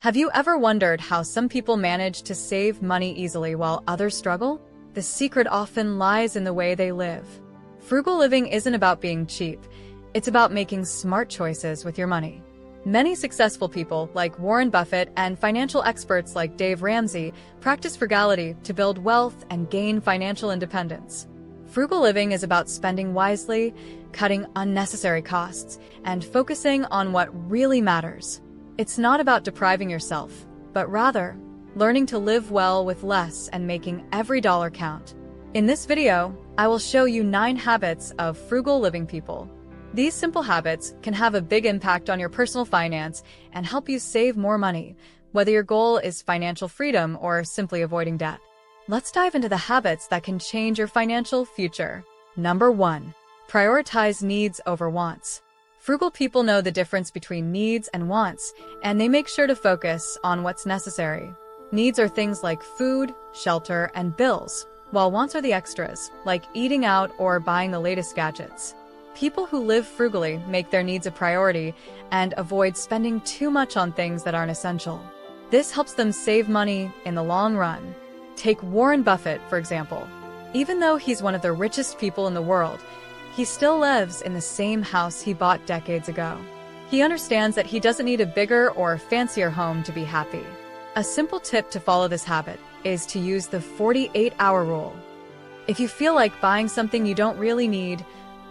Have you ever wondered how some people manage to save money easily while others struggle? The secret often lies in the way they live. Frugal living isn't about being cheap. It's about making smart choices with your money. Many successful people, like Warren Buffett and financial experts like Dave Ramsey, practice frugality to build wealth and gain financial independence. Frugal living is about spending wisely, cutting unnecessary costs, and focusing on what really matters. It's not about depriving yourself, but rather learning to live well with less and making every dollar count. In this video, I will show you 9 habits of frugal living people. These simple habits can have a big impact on your personal finance and help you save more money, whether your goal is financial freedom or simply avoiding debt. Let's dive into the habits that can change your financial future. Number 1. Prioritize needs over wants. Frugal people know the difference between needs and wants, and they make sure to focus on what's necessary. Needs are things like food, shelter, and bills, while wants are the extras, like eating out or buying the latest gadgets. People who live frugally make their needs a priority and avoid spending too much on things that aren't essential. This helps them save money in the long run. Take Warren Buffett, for example. Even though he's one of the richest people in the world, he still lives in the same house he bought decades ago. He understands that he doesn't need a bigger or fancier home to be happy. A simple tip to follow this habit is to use the 48-hour rule. If you feel like buying something you don't really need,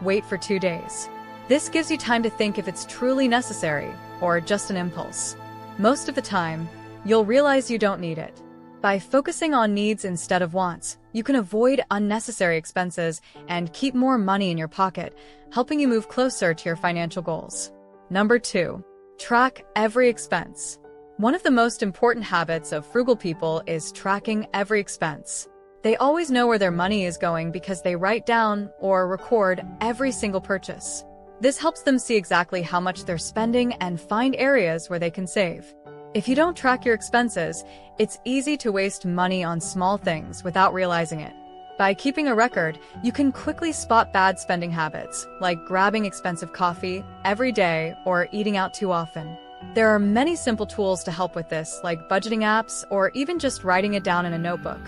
wait for 2 days. This gives you time to think if it's truly necessary or just an impulse. Most of the time, you'll realize you don't need it. By focusing on needs instead of wants, you can avoid unnecessary expenses and keep more money in your pocket, helping you move closer to your financial goals. Number 2. Track every expense. One of the most important habits of frugal people is tracking every expense. They always know where their money is going because they write down or record every single purchase. This helps them see exactly how much they're spending and find areas where they can save. If you don't track your expenses, it's easy to waste money on small things without realizing it. By keeping a record, you can quickly spot bad spending habits, like grabbing expensive coffee every day or eating out too often. There are many simple tools to help with this, like budgeting apps or even just writing it down in a notebook.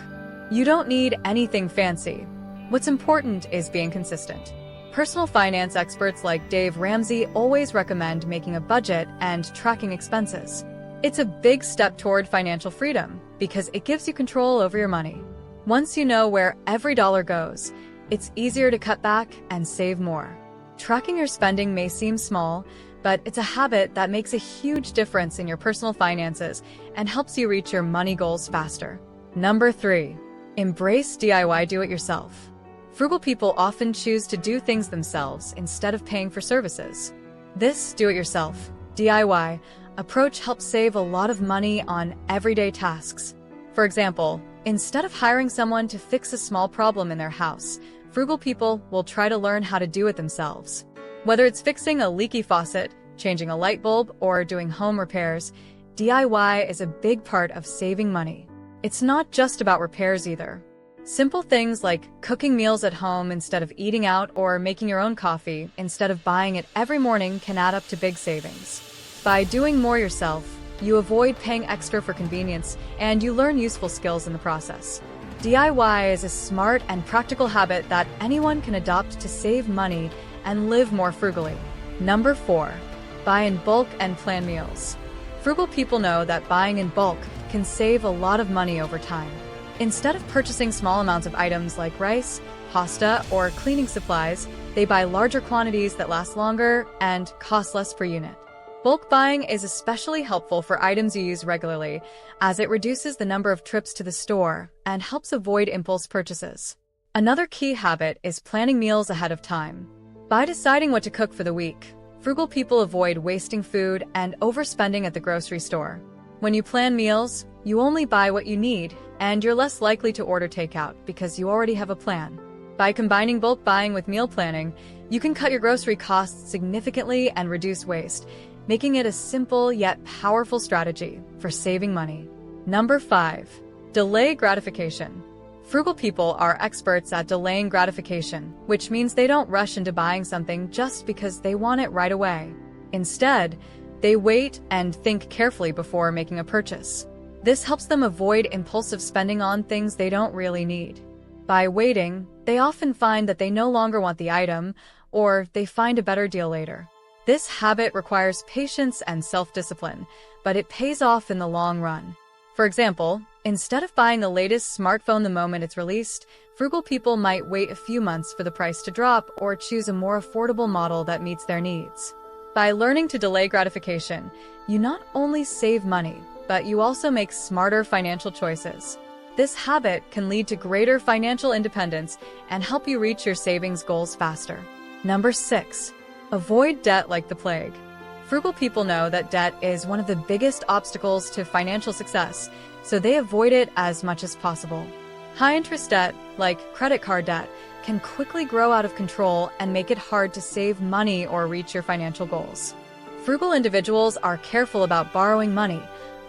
You don't need anything fancy. What's important is being consistent. Personal finance experts like Dave Ramsey always recommend making a budget and tracking expenses. It's a big step toward financial freedom because it gives you control over your money. Once you know where every dollar goes, it's easier to cut back and save more. Tracking your spending may seem small, but it's a habit that makes a huge difference in your personal finances and helps you reach your money goals faster. Number 3. Embrace DIY do-it-yourself. Frugal people often choose to do things themselves instead of paying for services. This do-it-yourself, DIY, approach helps save a lot of money on everyday tasks. For example, instead of hiring someone to fix a small problem in their house, frugal people will try to learn how to do it themselves. Whether it's fixing a leaky faucet, changing a light bulb, or doing home repairs, DIY is a big part of saving money. It's not just about repairs either. Simple things like cooking meals at home instead of eating out or making your own coffee instead of buying it every morning can add up to big savings. By doing more yourself, you avoid paying extra for convenience and you learn useful skills in the process. DIY is a smart and practical habit that anyone can adopt to save money and live more frugally. Number 4. Buy in bulk and plan meals. Frugal people know that buying in bulk can save a lot of money over time. Instead of purchasing small amounts of items like rice, pasta, or cleaning supplies, they buy larger quantities that last longer and cost less per unit. Bulk buying is especially helpful for items you use regularly, as it reduces the number of trips to the store and helps avoid impulse purchases. Another key habit is planning meals ahead of time. By deciding what to cook for the week, frugal people avoid wasting food and overspending at the grocery store. When you plan meals, you only buy what you need, and you're less likely to order takeout because you already have a plan. By combining bulk buying with meal planning, you can cut your grocery costs significantly and reduce waste, making it a simple yet powerful strategy for saving money. Number 5. Delay gratification. Frugal people are experts at delaying gratification, which means they don't rush into buying something just because they want it right away. Instead, They wait and think carefully before making a purchase. This helps them avoid impulsive spending on things they don't really need. By waiting, they often find that they no longer want the item, or they find a better deal later. This habit requires patience and self-discipline, but it pays off in the long run. For example, instead of buying the latest smartphone the moment it's released, frugal people might wait a few months for the price to drop or choose a more affordable model that meets their needs. By learning to delay gratification, you not only save money, but you also make smarter financial choices. This habit can lead to greater financial independence and help you reach your savings goals faster. Number 6. Avoid debt like the plague. Frugal people know that debt is one of the biggest obstacles to financial success, so they avoid it as much as possible. High-interest debt, like credit card debt, can quickly grow out of control and make it hard to save money or reach your financial goals. Frugal individuals are careful about borrowing money,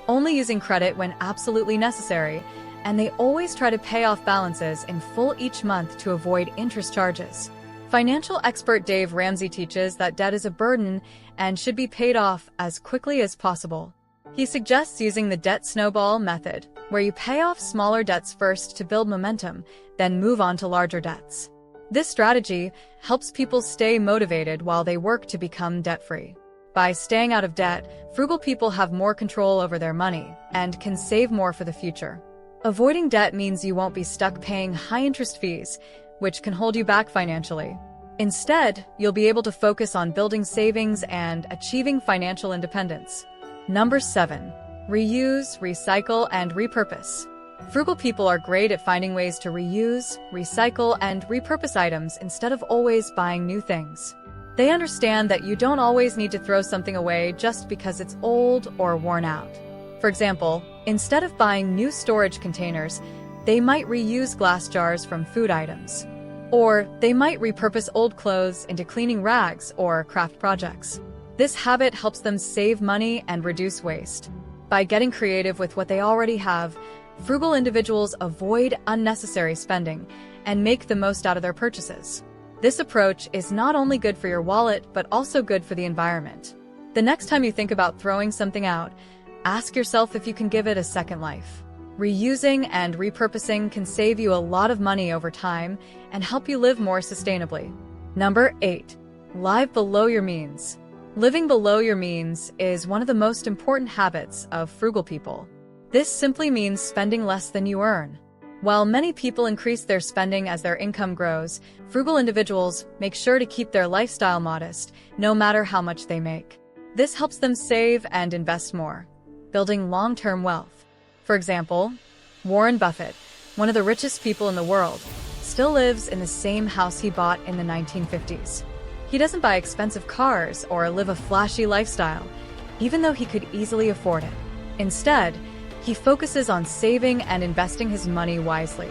only using credit when absolutely necessary, and they always try to pay off balances in full each month to avoid interest charges. Financial expert Dave Ramsey teaches that debt is a burden and should be paid off as quickly as possible. He suggests using the debt snowball method, where you pay off smaller debts first to build momentum, then move on to larger debts. This strategy helps people stay motivated while they work to become debt-free. By staying out of debt, frugal people have more control over their money and can save more for the future. Avoiding debt means you won't be stuck paying high-interest fees, which can hold you back financially. Instead, you'll be able to focus on building savings and achieving financial independence. Number 7. Reuse, recycle, and repurpose. Frugal people are great at finding ways to reuse, recycle, and repurpose items instead of always buying new things. They understand that you don't always need to throw something away just because it's old or worn out. For example, instead of buying new storage containers, they might reuse glass jars from food items. Or they might repurpose old clothes into cleaning rags or craft projects. This habit helps them save money and reduce waste. By getting creative with what they already have, frugal individuals avoid unnecessary spending and make the most out of their purchases. This approach is not only good for your wallet, but also good for the environment. The next time you think about throwing something out, ask yourself if you can give it a second life. Reusing and repurposing can save you a lot of money over time and help you live more sustainably. Number 8. Live below your means. Living below your means is one of the most important habits of frugal people. This simply means spending less than you earn. While many people increase their spending as their income grows, frugal individuals make sure to keep their lifestyle modest, no matter how much they make. This helps them save and invest more, building long-term wealth. For example, Warren Buffett, one of the richest people in the world, still lives in the same house he bought in the 1950s. He doesn't buy expensive cars or live a flashy lifestyle, even though he could easily afford it. Instead, he focuses on saving and investing his money wisely.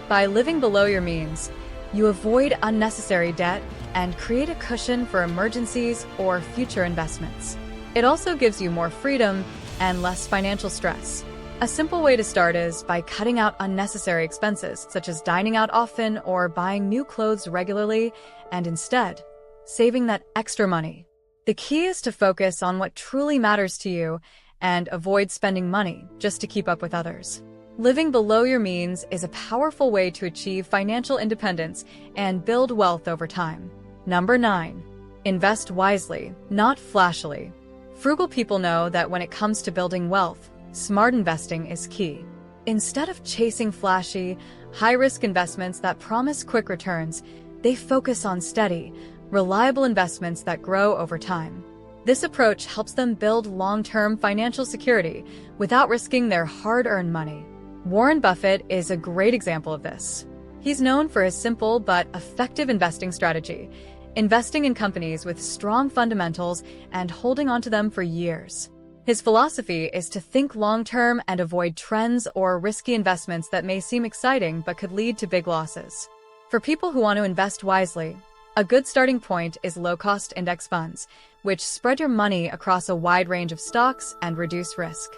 By living below your means, you avoid unnecessary debt and create a cushion for emergencies or future investments. It also gives you more freedom and less financial stress. A simple way to start is by cutting out unnecessary expenses, such as dining out often or buying new clothes regularly, and instead, saving that extra money. The key is to focus on what truly matters to you and avoid spending money just to keep up with others. Living below your means is a powerful way to achieve financial independence and build wealth over time. Number 9. Invest wisely, not flashily. Frugal people know that when it comes to building wealth, smart investing is key. Instead of chasing flashy, high-risk investments that promise quick returns, they focus on steady, reliable investments that grow over time. This approach helps them build long-term financial security without risking their hard-earned money. Warren Buffett is a great example of this. He's known for his simple but effective investing strategy, investing in companies with strong fundamentals and holding onto them for years. His philosophy is to think long-term and avoid trends or risky investments that may seem exciting but could lead to big losses. For people who want to invest wisely, a good starting point is low-cost index funds, which spread your money across a wide range of stocks and reduce risk.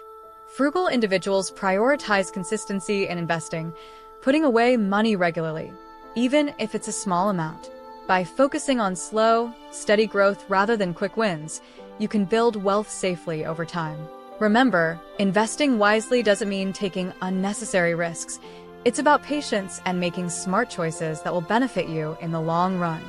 Frugal individuals prioritize consistency in investing, putting away money regularly, even if it's a small amount. By focusing on slow, steady growth rather than quick wins, you can build wealth safely over time. Remember, investing wisely doesn't mean taking unnecessary risks. It's about patience and making smart choices that will benefit you in the long run.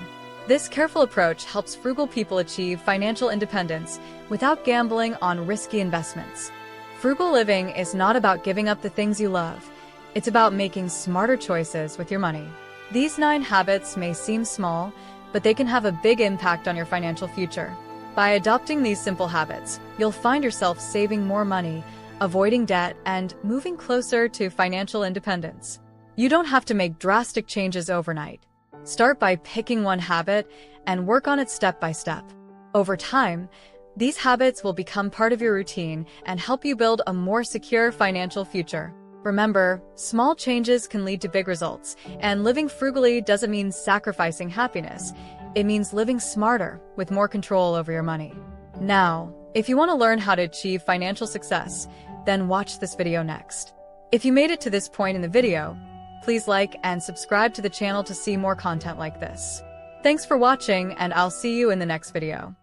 This careful approach helps frugal people achieve financial independence without gambling on risky investments. Frugal living is not about giving up the things you love. It's about making smarter choices with your money. These 9 habits may seem small, but they can have a big impact on your financial future. By adopting these simple habits, you'll find yourself saving more money, avoiding debt, and moving closer to financial independence. You don't have to make drastic changes overnight. Start by picking one habit and work on it step by step. Over time, these habits will become part of your routine and help you build a more secure financial future. Remember, small changes can lead to big results, and living frugally doesn't mean sacrificing happiness. It means living smarter, with more control over your money. Now, if you want to learn how to achieve financial success, then watch this video next. If you made it to this point in the video, please like and subscribe to the channel to see more content like this. Thanks for watching, and I'll see you in the next video.